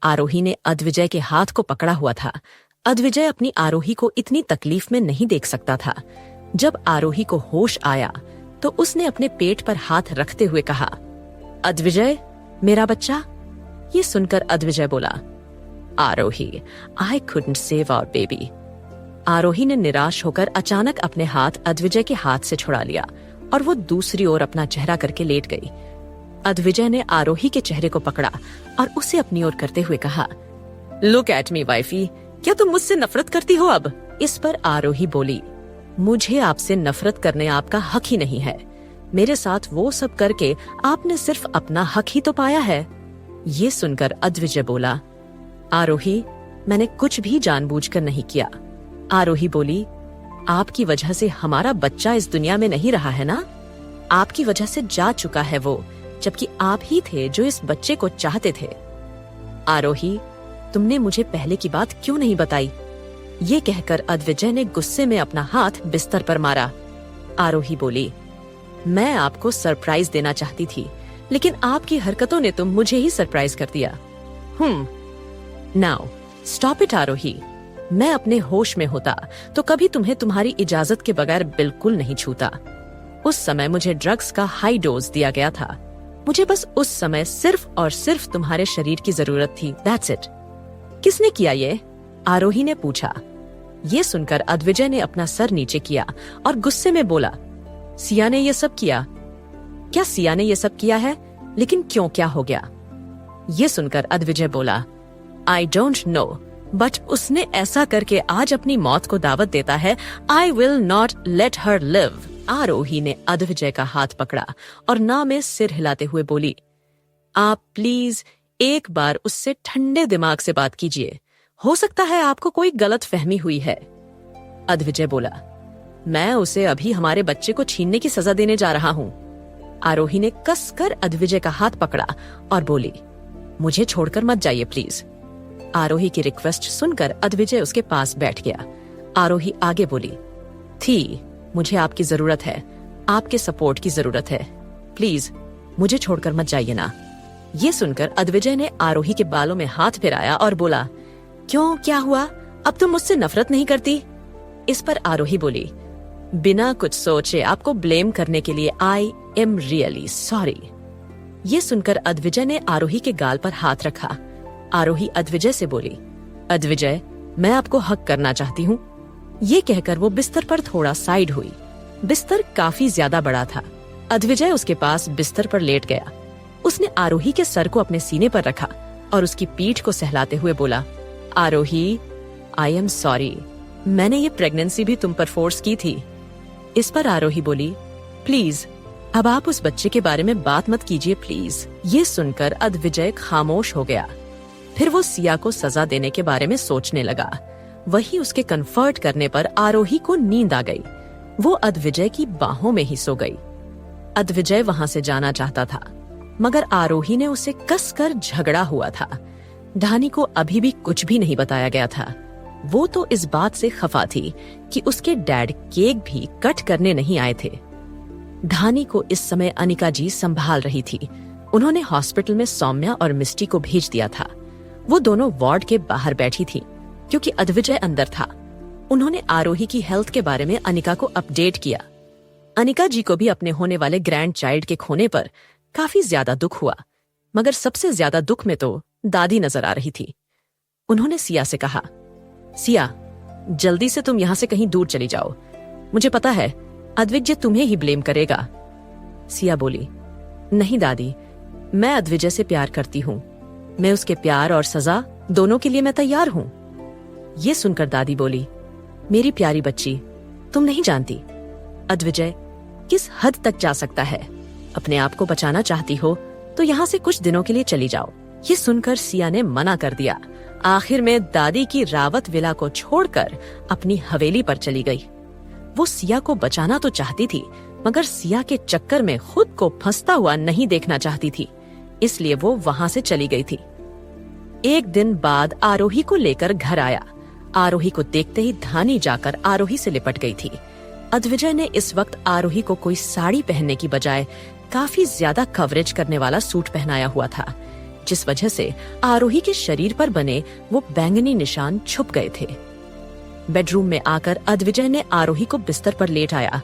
Speaker 1: आरोही ने अद्विजय के हाथ को पकड़ा हुआ था। अद्विजय अपनी आरोही को इतनी तकलीफ में नहीं देख सकता था। जब आरोही को होश आया तो उसने अपने पेट पर हाथ रखते हुए कहा, अद्विजय, मेरा बच्चा। ये सुनकर अद्विजय बोला, Arohi, I couldn't save our baby. Arohi ने निराश होकर अचानक अपने हाथ अद्विजय के हाथ से छुड़ा लिया और वो दूसरी ओर अपना चेहरा करके लेट गई। अद्विजय ने आरोही के चेहरे को पकड़ा और उसे अपनी ओर करते हुए कहा, लुक एट मी वाइफी, क्या तुम मुझसे नफरत करती हो अब? इस पर आरोही बोली, मुझे आपसे नफरत करने आपका हक ही नहीं है। मेरे साथ वो सब करके आपने सिर्फ अपना हक ही तो पाया है। ये सुनकर अद्विजय बोला, आरोही, मैंने कुछ भी जानबूझकर नहीं किया। आरोही बोली, आपकी वजह से हमारा बच्चा इस दुनिया में नहीं रहा है ना? आपकी वजह से जा चुका है वो, जबकि आप ही थे जो इस बच्चे को चाहते थे। आरोही, तुमने मुझे पहले की बात क्यों नहीं बताई? ये कहकर अद्विजय ने गुस्से में अपना हाथ बिस्तर पर मारा। आरोही बोली, मैं आपको सरप्राइज देना चाहती थी, लेकिन आपकी हरकतों ने तो मुझे ही सरप्राइज कर दिया। नाउ स्टॉप इट आरोही। मैं अपने होश में होता तो कभी तुम्हें तुम्हारी इजाजत के बगैर बिल्कुल नहीं छूता। उस समय मुझे ड्रग्स का हाई डोज दिया गया था। मुझे बस उस समय सिर्फ और सिर्फ तुम्हारे शरीर की जरूरत थी। That's it. किसने किया ये? आरोही ने पूछा। ये सुनकर अद्विजय ने अपना सर नीचे किया और गुस्से में बोला, सिया ने ये सब किया। क्या सिया ने ये सब किया है? लेकिन क्यों, क्या हो गया? ये सुनकर अद्विजय बोला, आई डोंट नो, बट उसने ऐसा करके आज अपनी मौत को दावत देता है। I will not let her live. Arohi ने अद्विजय का हाथ पकड़ा और ना में सिर हिलाते हुए बोली, आप प्लीज एक बार उससे ठंडे दिमाग से बात कीजिए। हो सकता है आपको कोई गलत फहमी हुई है। अद्विजय बोला, मैं उसे अभी हमारे बच्चे को छीनने की सजा देने जा रहा हूं। आरोही ने कसकर अद्विजय का हाथ पकड़ा और बोली, मुझे छोड़कर मत जाइए प्लीज। आरोही की रिक्वेस्ट सुनकर अद्विजय उसके पास बैठ गया। आरोही आगे बोली, थी, मुझे आपकी जरूरत है, आपके सपोर्ट की जरूरत है। प्लीज मुझे छोड़कर मत जाइए ना। ये सुनकर अद्विजय ने आरोही के बालों में हाथ फिराया और बोला, क्यों, क्या हुआ? अब तुम मुझसे नफरत नहीं करती? इस पर आरोही बोली, बिना कुछ सोचे आपको ब्लेम करने के लिए आई एम रियली सॉरी। ये सुनकर अद्विजय ने आरोही के गाल पर हाथ रखा। आरोही अद्विजय से बोली, अद्विजय, मैं आपको हक करना चाहती हूँ। ये कहकर वो बिस्तर पर थोड़ा साइड हुई। बिस्तर काफी ज्यादा बड़ा था। अद्विजय उसके पास बिस्तर पर लेट गया। उसने आरोही के सर को अपने सीने पर रखा और उसकी पीठ को सहलाते हुए बोला, आरोही, आई एम सॉरी, मैंने ये प्रेगनेंसी भी तुम पर फोर्स की थी। इस पर आरोही बोली, प्लीज अब आप उस बच्चे के बारे में बात मत कीजिए प्लीज। ये सुनकर अद्विजय खामोश हो गया। फिर वो सिया को सजा देने के बारे में सोचने लगा। वही उसके कंफर्ट करने पर आरोही को नींद आ गई। वो अद्विजय की बाहों में ही सो गई। अद्विजय वहां से जाना चाहता था, मगर आरोही ने उसे कसकर झगड़ा हुआ था। धानी को अभी भी कुछ भी नहीं बताया गया था। वो तो इस बात से खफा थी कि उसके डैड केक भी कट करने नहीं आए थे। धानी को इस समय अनिका जी संभाल रही थी। उन्होंने हॉस्पिटल में सौम्या और मिस्टी को भेज दिया था। वो दोनों वार्ड के बाहर बैठी थी क्योंकि अद्विजय अंदर था। उन्होंने आरोही की हेल्थ के बारे में अनिका को अपडेट किया। अनिका जी को भी अपने होने वाले ग्रैंड चाइल्ड के खोने पर काफी ज्यादा दुख हुआ, मगर सबसे ज्यादा दुख में तो दादी नजर आ रही थी। उन्होंने सिया से कहा, सिया, जल्दी से तुम यहाँ से कहीं दूर चली जाओ। मुझे पता है अद्विजय तुम्हें ही ब्लेम करेगा। सिया बोली, नहीं दादी, मैं अद्विजय से प्यार करती हूँ। मैं उसके प्यार और सजा दोनों के लिए मैं तैयार हूँ। ये सुनकर दादी बोली, मेरी प्यारी बच्ची, तुम नहीं जानती अद्विजय किस हद तक जा सकता है। अपने आप को बचाना चाहती हो तो यहाँ से कुछ दिनों के लिए चली जाओ। ये सुनकर सिया ने मना कर दिया। आखिर में दादी की रावत विला को छोड़कर अपनी हवेली पर चली गई। वो सिया को बचाना तो चाहती थी, मगर सिया के चक्कर में खुद को फंसता हुआ नहीं देखना चाहती थी, इसलिए वो वहां से चली गई थी। एक दिन बाद आरोही को लेकर घर आया। आरोही को देखते ही धानी जाकर आरोही से लिपट गई थी। अद्विजय ने इस वक्त आरोही को कोई साड़ी पहनने की बजाय काफी ज्यादा कवरेज करने वाला सूट पहनाया हुआ था, जिस वजह से आरोही के शरीर पर बने वो बैंगनी निशान छुप गए थे। बेडरूम में आकर अद्विजय ने आरोही को बिस्तर पर लेटाया।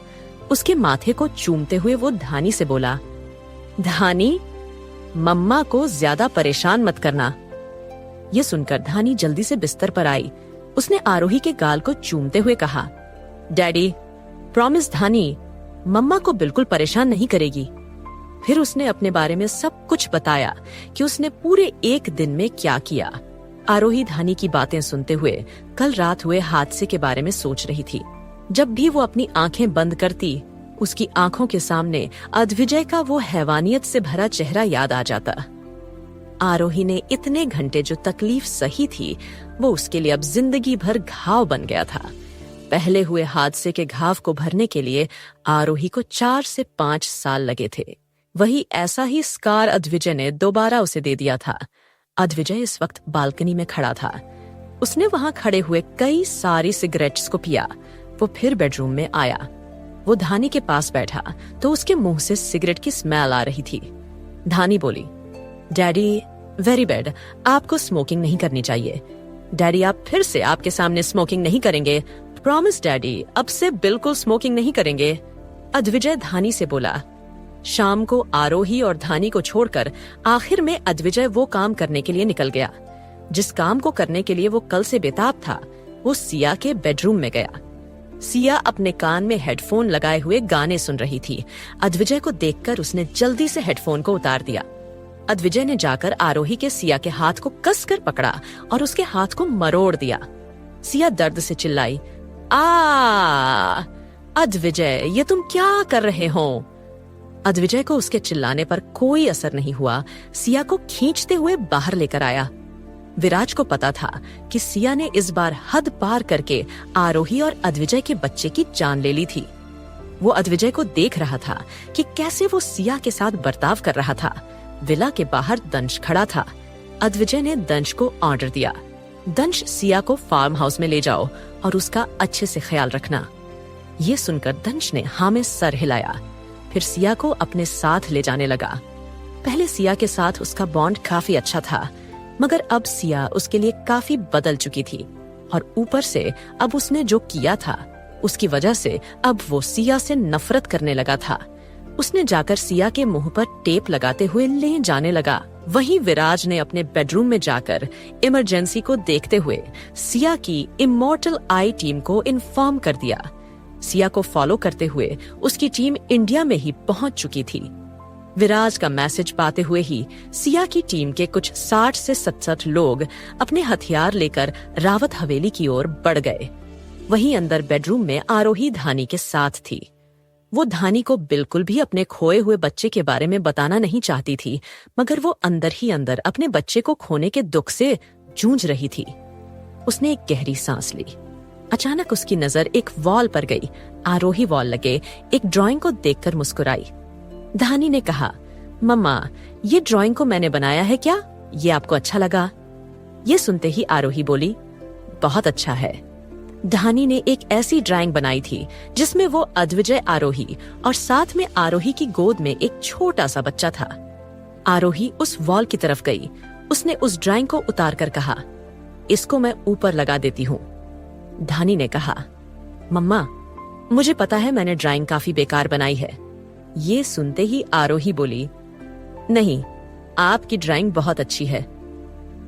Speaker 1: उसके माथे को चूमते हुए वो धानी से बोला, धानी, मम्मा को ज्यादा परेशान मत करना। ये सुनकर धानी जल्दी से बिस्तर पर आई। उसने आरोही के गाल को चूमते हुए कहा, डैडी, प्रॉमिस धानी, मम्मा को बिल्कुल परेशान नहीं करेगी। फिर उसने अपने बारे में सब कुछ बताया कि उसने पूरे एक दिन में क्या किया। आरोही धानी की बातें सुनते हुए कल रात हुए हादसे के बारे में सोच रही थी। जब भी वो अपनी आंखें बंद करती, उसकी आंखों के सामने अद्विजय का वो हैवानियत से भरा चेहरा याद आ जाता। आरोही ने इतने घंटे जो तकलीफ सही थी, वो उसके लिए अब जिंदगी भर घाव बन गया था। पहले हुए हादसे के घाव को भरने के लिए आरोही को 4 से 5 साल लगे थे। वही ऐसा ही स्कार अद्विजय ने दोबारा उसे दे दिया था। अद्विजय इस वक्त बालकनी में खड़ा था। उसने वहां खड़े हुए कई सारी सिगरेट्स को पिया। वो फिर बेडरूम में आया। वो धानी के पास बैठा तो उसके मुंह से सिगरेट की स्मेल आ रही थी। धानी बोली, डैडी वेरी बैड, आपको स्मोकिंग नहीं करनी चाहिए। डैडी आप फिर से आपके सामने स्मोकिंग नहीं करेंगे, प्रॉमिस डैडी, अब से बिल्कुल स्मोकिंग नहीं करेंगे। अद्विजय धानी से बोला। शाम को आरोही और धानी को छोड़कर आखिर में अद्विजय वो काम करने के लिए निकल गया जिस काम को करने के लिए वो कल से बेताब था। वो सिया के बेडरूम में गया। सिया अपने कान में हेडफोन लगाए हुए गाने सुन रही थी। अद्विजय को देखकर उसने जल्दी से हेडफोन को उतार दिया। अद्विजय ने जाकर आरोही के सिया के हाथ को कसकर पकड़ा और उसके हाथ को मरोड़ दिया। सिया दर्द से चिल्लाई, आ अद्विजय, ये तुम क्या कर रहे हो? अद्विजय को उसके चिल्लाने पर कोई असर नहीं हुआ। सिया को खींचते हुए बाहर लेकर आया। विराज को पता था कि सिया ने इस बार हद पार करके आरोही और अद्विजय के बच्चे की जान ले ली थी। वो अद्विजय को देख रहा था कि कैसे वो सिया के साथ बर्ताव कर रहा था। विला के बाहर दंश खड़ा था। अद्विजय ने दंश को ऑर्डर दिया, दंश सिया को फार्म हाउस में ले जाओ और उसका अच्छे से ख्याल रखना। ये सुनकर दंश ने हाँ में सर हिलाया। फिर सिया को अपने साथ ले जाने लगा। पहले सिया के साथ उसका बॉन्ड काफी अच्छा था, मगर अब सिया उसके लिए काफी बदल चुकी थी और ऊपर से अब उसने जो किया था उसकी वजह से अब वो सिया से नफरत करने लगा था। उसने जाकर सिया के मुंह पर टेप लगाते हुए ले जाने लगा। वहीं विराज ने अपने बेडरूम में जाकर इमरजेंसी को देखते हुए सिया की इमॉर्टल आई टीम को इन्फॉर्म कर दिया। सिया को फॉलो करते हुए उसकी टीम इंडिया में ही पहुंच चुकी थी। विराज का मैसेज पाते हुए ही सिया की टीम के कुछ 60 से 67 लोग अपने हथियार लेकर रावत हवेली की ओर बढ़ गए। वहीं अंदर बेडरूम में आरोही धानी के साथ थी। वो धानी को बिल्कुल भी अपने खोए हुए बच्चे के बारे में बताना नहीं चाहती थी, मगर वो अंदर ही अंदर अपने बच्चे को खोने के दुख से जूझ रही थी। उसने एक गहरी सांस ली। अचानक उसकी नजर एक वॉल पर गई। आरोही वॉल लगे एक ड्राइंग को देखकर मुस्कुराई। धानी ने कहा, मम्मा, ये ड्राइंग को मैंने बनाया है क्या? ये आपको अच्छा लगा? ये सुनते ही आरोही बोली, बहुत अच्छा है। धानी ने एक ऐसी ड्राइंग बनाई थी जिसमें वो अद्विजय, आरोही और साथ में आरोही की गोद में एक छोटा सा बच्चा था। आरोही उस वॉल की तरफ गई। उसने उस ड्राइंग को उतार कर कहा, इसको मैं ऊपर लगा देती हूँ। धानी ने कहा, मम्मा, मुझे पता है मैंने ड्राइंग काफी बेकार बनाई है। ये सुनते ही आरोही बोली, नहीं, आपकी ड्राइंग बहुत अच्छी है।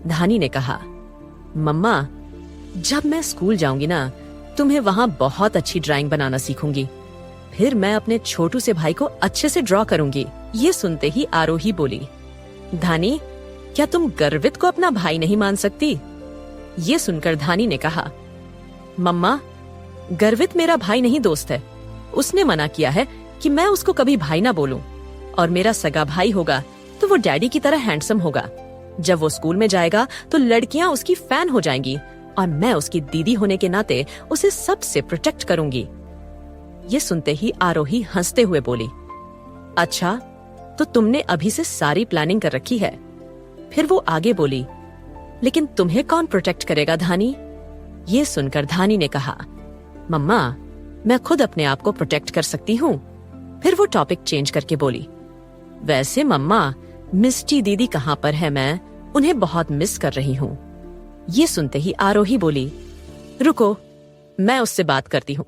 Speaker 1: धानी ने कहा, मम्मा, जब मैं स्कूल जाऊंगी ना, तुम्हें वहां बहुत अच्छी ड्राइंग बनाना सीखूंगी। फिर मैं अपने छोटू से भाई को अच्छे से ड्रॉ करूंगी। ये सुनते ही आरोही बोली, धानी, क्या तुम गर्वित को अपना भाई नहीं मान सकती? ये सुनकर धानी ने कहा, मम्मा, गर्वित मेरा भाई नहीं, दोस्त है। उसने मना किया है कि मैं उसको कभी भाई ना बोलूं, और मेरा सगा भाई होगा तो वो डैडी की तरह हैंडसम होगा। जब वो स्कूल में जाएगा तो लड़कियां उसकी फैन हो जाएंगी और मैं उसकी दीदी होने के नाते उसे सबसे प्रोटेक्ट करूंगी। ये सुनते ही आरोही हंसते हुए बोली, अच्छा, तो तुमने अभी से सारी प्लानिंग कर रखी है? फिर वो आगे बोली, लेकिन तुम्हें कौन प्रोटेक्ट करेगा धानी? ये सुनकर धानी ने कहा, मम्मा, मैं खुद अपने आप को प्रोटेक्ट कर सकती हूँ। फिर वो टॉपिक चेंज करके बोली, वैसे मम्मा, मिस्टी दीदी कहाँ पर है? मैं उन्हें बहुत मिस कर रही हूँ। ये सुनते ही आरोही बोली, रुको, मैं उससे बात करती हूँ।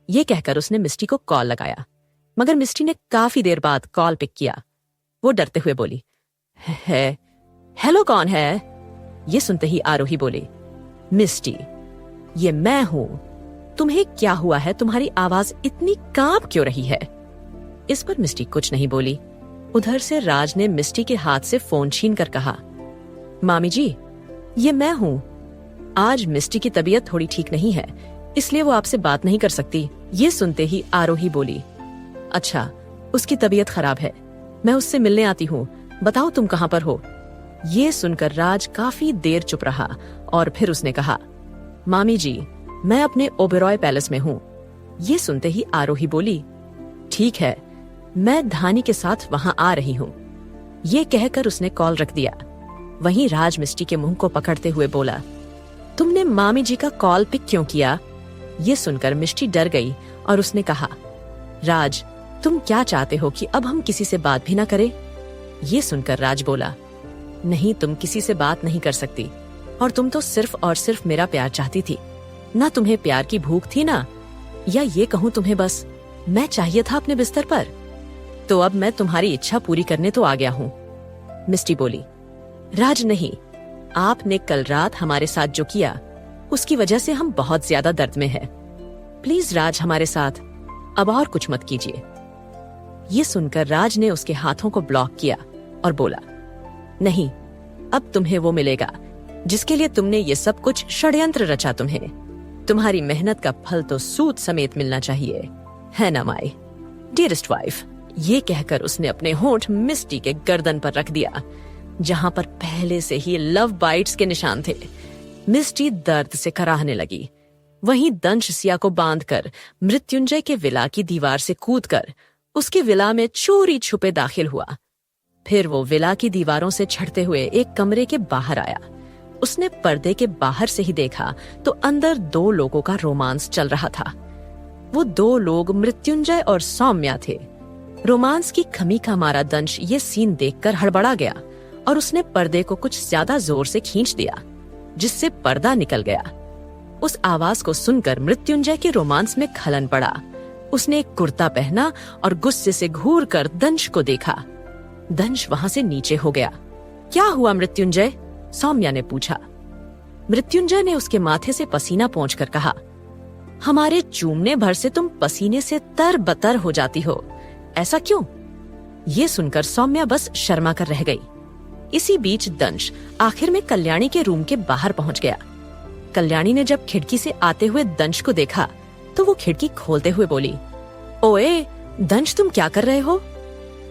Speaker 1: ये कहकर उसने मिस्टी को कॉल लगाया, मगर मिस्टी ने काफी देर बाद कॉल पिक किया। वो डरते हुए बोली, हेलो, कौन है? ये सुनते ही आरोही बोली, मिस्टी, ये मैं हूँ। तुम्हें क्या हुआ है? तुम्हारी आवाज इतनी कांप क्यों रही है? इस पर मिस्टी कुछ नहीं बोली। उधर से राज ने मिस्टी के हाथ से फोन छीन कर कहा, मामी जी, ये मैं हूँ। आज मिस्टी की तबीयत थोड़ी ठीक नहीं है, इसलिए वो आपसे बात नहीं कर सकती। ये सुनते ही आरोही बोली, अच्छा, उसकी तबीयत खराब है, मैं उससे मिलने आती हूँ। बताओ तुम कहाँ पर हो? ये सुनकर राज काफी देर चुप रहा और फिर उसने कहा, मामी जी, मैं अपने ओबेरॉय पैलेस में हूँ। ये सुनते ही आरोही बोली, ठीक है, मैं धानी के साथ वहां आ रही हूँ। ये कहकर उसने कॉल रख दिया। वहीं राज मिस्टी के मुंह को पकड़ते हुए बोला, तुमने मामी जी का कॉल पिक क्यों किया? ये सुनकर मिष्टी डर गई और उसने कहा, राज, तुम क्या चाहते हो कि अब हम किसी से बात भी ना करें? ये सुनकर राज बोला, नहीं, तुम किसी से बात नहीं कर सकती, और तुम तो सिर्फ और सिर्फ मेरा प्यार चाहती थी ना। तुम्हें प्यार की भूख थी ना? या ये कहूँ तुम्हें बस मैं चाहिए था अपने बिस्तर पर? तो अब मैं तुम्हारी इच्छा पूरी करने तो आ गया हूँ। मिस्टी बोली, राज नहीं, आपने कल रात हमारे साथ जो किया उसकी वजह से हम बहुत ज्यादा दर्द में हैं। प्लीज राज, हमारे साथ अब और कुछ मत कीजिए। ये सुनकर राज ने उसके हाथों को ब्लॉक किया और बोला, नहीं, अब तुम्हें वो मिलेगा जिसके लिए तुमने ये सब कुछ षड्यंत्र रचा। तुम्हारी मेहनत का फल तो सूद समेत मिलना चाहिए, है ना माई डियरेस्ट वाइफ? ये कहकर उसने अपने होंठ मिस्टी के गर्दन पर रख दिया, जहां पर पहले से ही लव बाइट्स के निशान थे। मिस्टी दर्द से कराहने लगी। वहीं दंश सिया को बांधकर मृत्युंजय के विला की दीवार से कूदकर उसके विला में चोरी छुपे दाखिल हुआ। फिर वो विला की दीवारों से चढ़ते हुए एक कमरे के बाहर आया। उसने पर्दे के बाहर से ही देखा तो अंदर 2 लोगों का रोमांस चल रहा था। वो 2 लोग मृत्युंजय और सौम्या थे। रोमांस की खमी का मारा दंश ये सीन देखकर हड़बड़ा गया और उसने पर्दे को कुछ ज्यादा जोर से खींच दिया, जिससे पर्दा निकल गया। उस आवाज को सुनकर मृत्युंजय के रोमांस में खलन पड़ा। उसने एक कुर्ता पहना और गुस्से से घूर कर दंश को देखा। दंश वहां से नीचे हो गया। क्या हुआ मृत्युंजय? सौम्या ने पूछा। मृत्युंजय ने उसके माथे से पसीना पोंछकर कहा, हमारे चूमने भर से तुम पसीने से तरबतर हो जाती हो, ऐसा क्यों? ये सुनकर सौम्या बस शर्मा कर रह गई। इसी बीच दंश आखिर में कल्याणी के रूम के बाहर पहुंच गया। कल्याणी ने जब खिड़की से आते हुए दंश को देखा तो वो खिड़की खोलते हुए बोली, ओए दंश, तुम क्या कर रहे हो?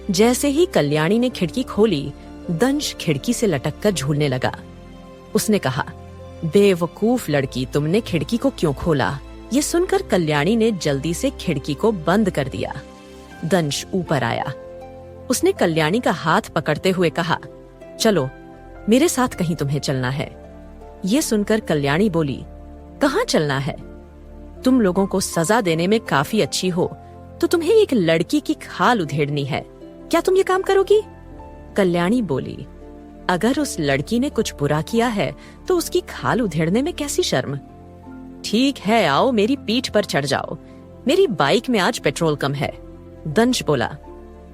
Speaker 1: जैसे ही कल्याणी ने खिड़की खोली, दंश खिड़की से लटक कर झूलने लगा। उसने कहा, बेवकूफ लड़की, तुमने खिड़की को क्यों खोला? ये सुनकर कल्याणी ने जल्दी से खिड़की को बंद कर दिया। दंश ऊपर आया। उसने कल्याणी का हाथ पकड़ते हुए कहा, चलो मेरे साथ कहीं तुम्हें चलना है। ये सुनकर कल्याणी बोली, कहाँ चलना है? तुम लोगों को सजा देने में काफी अच्छी हो तो तुम्हें एक लड़की की खाल उधेड़नी है। क्या तुम ये काम करोगी? कल्याणी बोली, अगर उस लड़की ने कुछ बुरा किया है तो उसकी खाल उधेड़ने में कैसी शर्म। ठीक है, आओ मेरी पीठ पर चढ़ जाओ, मेरी बाइक में आज पेट्रोल कम है। दंश बोला।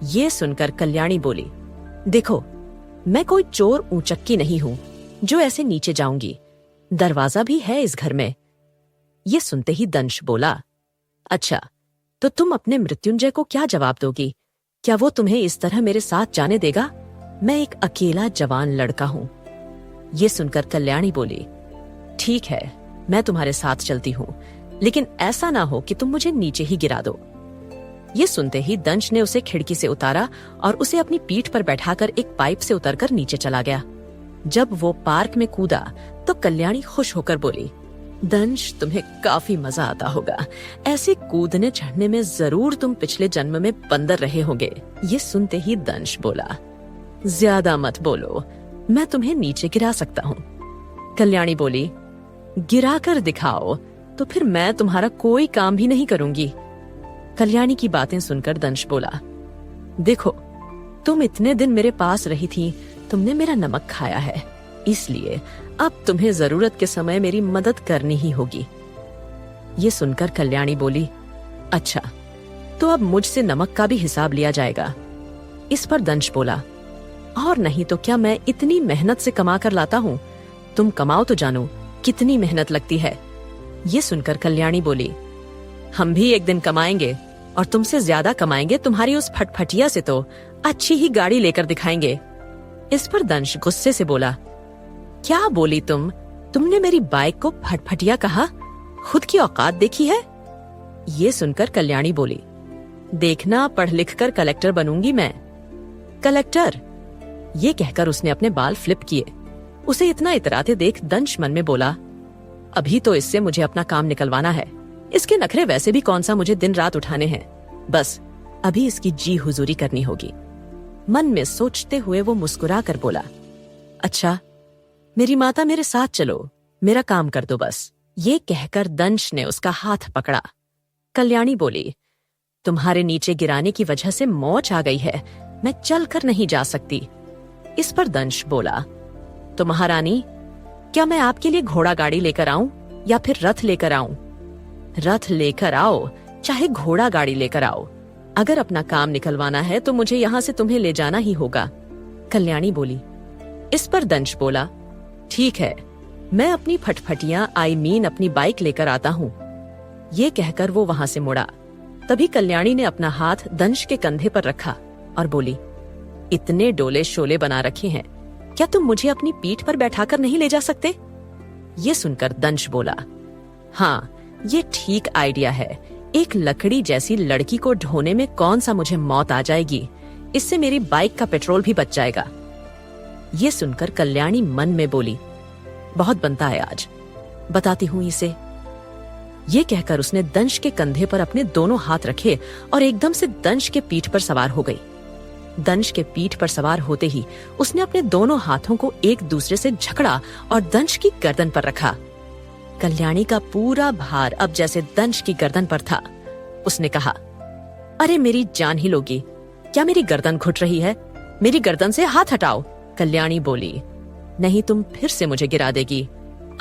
Speaker 1: ये सुनकर कल्याणी बोली, देखो मैं कोई चोर ऊंचक्की नहीं हूँ जो ऐसे नीचे जाऊंगी, दरवाजा भी है इस घर में। ये सुनते ही दंश बोला, अच्छा तो तुम अपने मृत्युंजय को क्या जवाब दोगी? क्या वो तुम्हें इस तरह मेरे साथ जाने देगा? मैं एक अकेला जवान लड़का हूँ। ये सुनकर कल्याणी बोली, ठीक है, मैं तुम्हारे साथ चलती हूँ, लेकिन ऐसा ना हो कि तुम मुझे नीचे ही गिरा दो। ये सुनते ही दंश ने उसे खिड़की से उतारा और उसे अपनी पीठ पर बैठाकर एक पाइप से उतरकर नीचे चला गया। जब वो पार्क में कूदा तो कल्याणी खुश होकर बोली, दंश, तुम्हें काफी मजा आता होगा। ऐसे कूदने चढ़ने में जरूर तुम पिछले जन्म में बंदर रहे होंगे। ये सुनते ही दंश बोला, ज्यादा मत बोलो, मैं तुम्हें नीचे गिरा सकता हूँ। कल्याणी बोली, गिरा कर दिखाओ तो फिर मैं तुम्हारा कोई काम भी नहीं करूंगी। कल्याणी की बातें सुनकर दंश बोला, देखो तुम इतने दिन मेरे पास रही थी, तुमने मेरा नमक खाया है, इसलिए अब तुम्हें जरूरत के समय मेरी मदद करनी ही होगी। ये सुनकर कल्याणी बोली, अच्छा तो अब मुझसे नमक का भी हिसाब लिया जाएगा। इस पर दंश बोला, और नहीं तो क्या मैं इतनी मेहनत से कमा कर लाता हूँ? तुम कमाओ तो जानो कितनी मेहनत लगती है। ये सुनकर कल्याणी बोली, हम भी एक दिन कमाएंगे और तुमसे ज्यादा कमाएंगे। तुम्हारी उस फटफटिया से तो अच्छी ही गाड़ी लेकर दिखाएंगे। इस पर दंश गुस्से से बोला, क्या बोली तुमने मेरी बाइक को फटफटिया कहा? खुद की औकात देखी है? ये सुनकर कल्याणी बोली, देखना पढ़ लिख कर कलेक्टर बनूंगी मैं। कलेक्टर? ये कहकर उसने अपने बाल फ्लिप किए। उसे इतना इतराते देख दंश मन में बोला, अभी तो इससे मुझे अपना काम निकलवाना है। इसके नखरे वैसे भी कौन सा मुझे दिन रात उठाने हैं, बस अभी इसकी जी हुजूरी करनी होगी। मन में सोचते हुए वो मुस्कुरा कर बोला, अच्छा, मेरी माता मेरे साथ चलो, मेरा काम कर दो बस। ये कहकर दंश ने उसका हाथ पकड़ा। कल्याणी बोली, तुम्हारे नीचे गिराने की वजह से मोच आ गई है, मैं चलकर नहीं जा सकती। इस पर दंश बोला, तो महारानी, क्या मैं आपके लिए घोड़ा गाड़ी लेकर आऊं या फिर रथ लेकर आऊं? रथ लेकर आओ, चाहे घोड़ा गाड़ी लेकर आओ। अगर अपना काम निकलवाना है तो मुझे यहां से तुम्हें ले जाना ही होगा। कल्याणी बोली। इस पर दंश बोला, ठीक है, मैं अपनी फटफटियां अपनी बाइक लेकर आता हूं। ये कहकर वो वहां से मुड़ा। तभी कल्याणी ने अपना हाथ दंश के कंधे पर रखा और बोली, इतने डोले शोले बना रखे हैं, क्या तुम मुझे अपनी पीठ पर बैठाकर नहीं ले जा सकते? ये सुनकर दंश बोला, हाँ, ये ठीक आइडिया है। एक लकड़ी जैसी लड़की को ढोने में कौन सा मुझे मौत आ जाएगी, इससे मेरी बाइक का पेट्रोल भी बच जाएगा। ये सुनकर कल्याणी मन में बोली, बहुत बनता है आज, बताती हूं इसे। ये कहकर उसने दंश के कंधे पर अपने दोनों हाथ रखे और एकदम से दंश के पीठ पर सवार हो गई। दंश के पीठ पर सवार होते ही उसने अपने दोनों हाथों को एक दूसरे से झकड़ा और दंश की गर्दन पर रखा। कल्याणी का पूरा भार अब जैसे दंश की गर्दन पर था। उसने कहा, अरे मेरी जान ही लोगी, क्या मेरी गर्दन घुट रही है? मेरी गर्दन से हाथ हटाओ। कल्याणी बोली, नहीं, तुम फिर से मुझे गिरा देगी,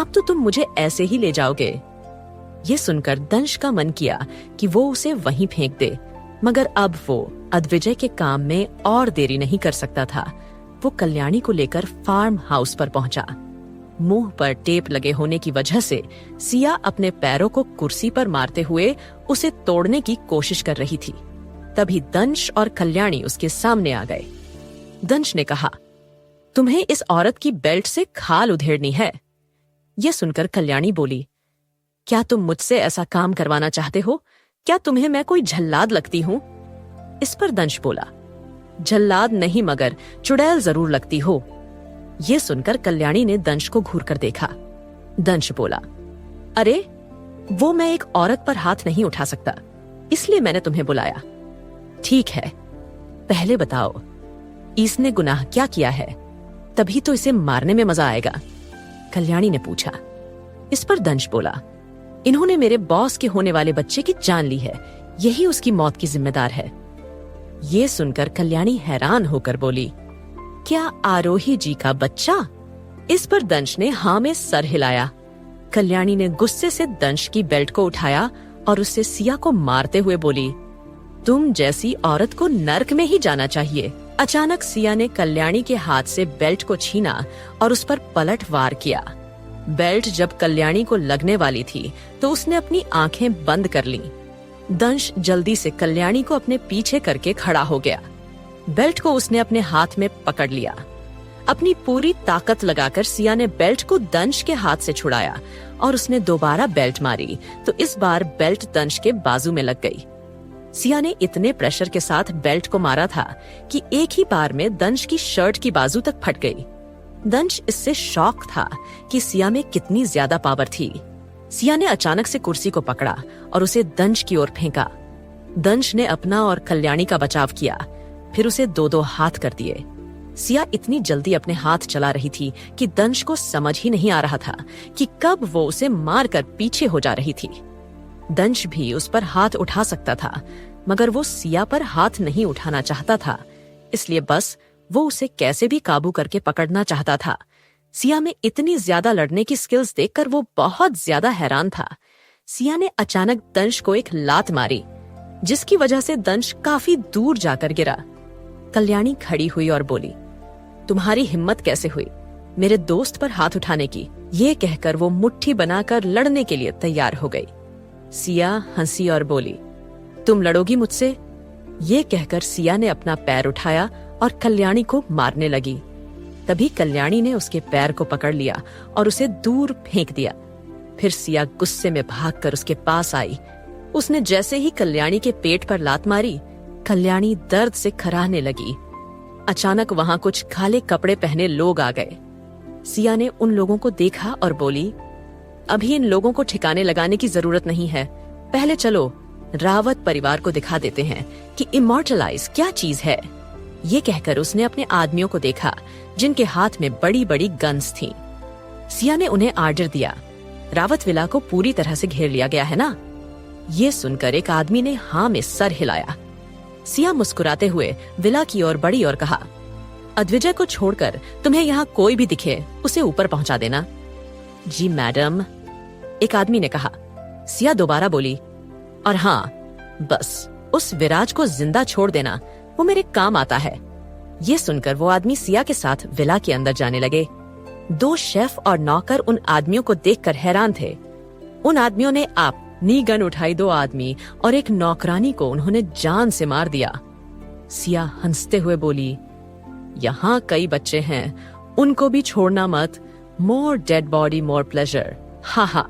Speaker 1: अब तो तुम मुझे ऐसे ही ले जाओगे। ये सुनकर दंश का मन किया कि वो उसे वहीं फेंक दे, मगर अब वो अद्विजय के काम में और देरी नहीं कर सकता था। वो कल्याणी को लेकर फार्म हाउस पर पहुंचा। मुंह पर टेप लगे होने की वजह से सिया अपने पैरों को कुर्सी पर मारते हुए उसे तोड़ने की कोशिश कर रही थी। तभी दंश और कल्याणी उसके सामने आ गए। दंश ने कहा, तुम्हें इस औरत की बेल्ट से खाल उधेड़नी है। यह सुनकर कल्याणी बोली, क्या तुम मुझसे ऐसा काम करवाना चाहते हो? क्या तुम्हें मैं कोई झल्लाद लगती हूं? इस पर दंश बोला, झल्लाद नहीं मगर चुड़ैल जरूर लगती हो। यह सुनकर कल्याणी ने दंश को घूर कर देखा। दंश बोला, अरे वो मैं एक औरत पर हाथ नहीं उठा सकता, इसलिए मैंने तुम्हें बुलाया। ठीक है, पहले बताओ इसने गुनाह क्या किया है, तभी तो इसे मारने में मजा आएगा। कल्याणी ने पूछा। इस पर दंश बोला, इन्होंने मेरे बॉस के होने वाले बच्चे की जान ली है, यही उसकी मौत की जिम्मेदार है। ये सुनकर कल्याणी हैरान होकर बोली, क्या आरोही जी का बच्चा? इस पर दंश ने हाँ में सर हिलाया। कल्याणी ने गुस्से से दंश की बेल्ट को उठाया और उससे सिया को मारते हुए बोली, तुम जैसी औरत को नर्क में ही जाना चाहिए। अचानक सिया ने कल्याणी के हाथ से बेल्ट को छीना और उस पर पलट वार किया। बेल्ट जब कल्याणी को लगने वाली थी तो उसने अपनी आंखें बंद कर लीं। दंश जल्दी से कल्याणी को अपने पीछे करके खड़ा हो गया। बेल्ट को उसने अपने हाथ में पकड़ लिया। अपनी पूरी ताकत लगाकर सिया ने बेल्ट को दंश के हाथ से छुड़ाया और उसने दोबारा बेल्ट मारी तो इस बार बेल्ट दंश के बाजू में लग गई। सिया ने इतने प्रेशर के साथ बेल्ट को मारा था कि एक ही बार में दंश की शर्ट की बाजू तक फट गई। दंश इससे शॉक था कि सिया में कितनी ज्यादा पावर थी। सिया ने अचानक से कुर्सी को पकड़ा और उसे दंश की ओर फेंका। दंश ने अपना और कल्याणी का बचाव किया, फिर उसे दो दो हाथ कर दिए। सिया इतनी जल्दी अपने हाथ चला रही थी कि दंश को समझ ही नहीं आ रहा था कि कब वो उसे मारकर पीछे हो जा रही थी। दंश भी उस पर हाथ उठा सकता था, मगर वो सिया पर हाथ नहीं उठाना चाहता था, इसलिए बस वो उसे कैसे भी काबू करके पकड़ना चाहता था। सिया में इतनी ज्यादा लड़ने की स्किल्स देखकर वो बहुत ज्यादा हैरान था। सिया ने अचानक दंश को एक लात मारी, जिसकी वजह से दंश काफी दूर जाकर गिरा। कल्याणी खड़ी हुई और बोली, तुम्हारी हिम्मत कैसे हुई मेरे दोस्त पर हाथ उठाने की? ये कहकर वो मुट्ठी बनाकर लड़ने के लिए तैयार हो गई। सिया हंसी और बोली, तुम लड़ोगी मुझसे? ये कहकर सिया ने अपना पैर उठाया और कल्याणी को मारने लगी। तभी कल्याणी ने उसके पैर को पकड़ लिया और उसे दूर फेंक दिया। फिर सिया गुस्से में भागकर उसके पास आई। उसने जैसे ही कल्याणी के पेट पर लात मारी, कल्याणी दर्द से खराहने लगी। अचानक वहां कुछ काले कपड़े पहने लोग आ गए। सिया ने उन लोगों को देखा और बोली, अभी इन लोगों को ठिकाने लगाने की जरूरत नहीं है, पहले चलो रावत परिवार को दिखा देते हैं कि इमॉर्टलाइज क्या चीज है। ये कहकर उसने अपने आदमियों को देखा जिनके हाथ में बड़ी बड़ी गन्स थीं। सिया ने उन्हें आर्डर दिया, रावत विला को पूरी तरह से घेर लिया गया है ना? ये सुनकर एक आदमी ने हाँ में सर हिलाया। सिया मुस्कुराते हुए विला की ओर बढ़ी और कहा, अद्विजय को छोड़कर तुम्हें यहाँ कोई भी दिखे उसे ऊपर पहुंचा देना। जी मैडम, एक आदमी ने कहा। सिया दोबारा बोली, और हाँ, बस उस विराज को जिंदा छोड़ देना, वो मेरे काम आता है। ये सुनकर वो आदमी सिया के साथ विला के अंदर जाने लगे। 2 शेफ और नौकर उन आदमियों को देखकर हैरान थे। उन आदमियों ने अपनी गन उठाई। 2 आदमी और एक नौकरानी को उन्होंने जान से मार दिया। सिया हंसते हुए बोली, यहाँ कई बच्चे हैं, उनको भी छोड़ना मत। मोर डेड बॉडी मोर प्लेजर। हा हा।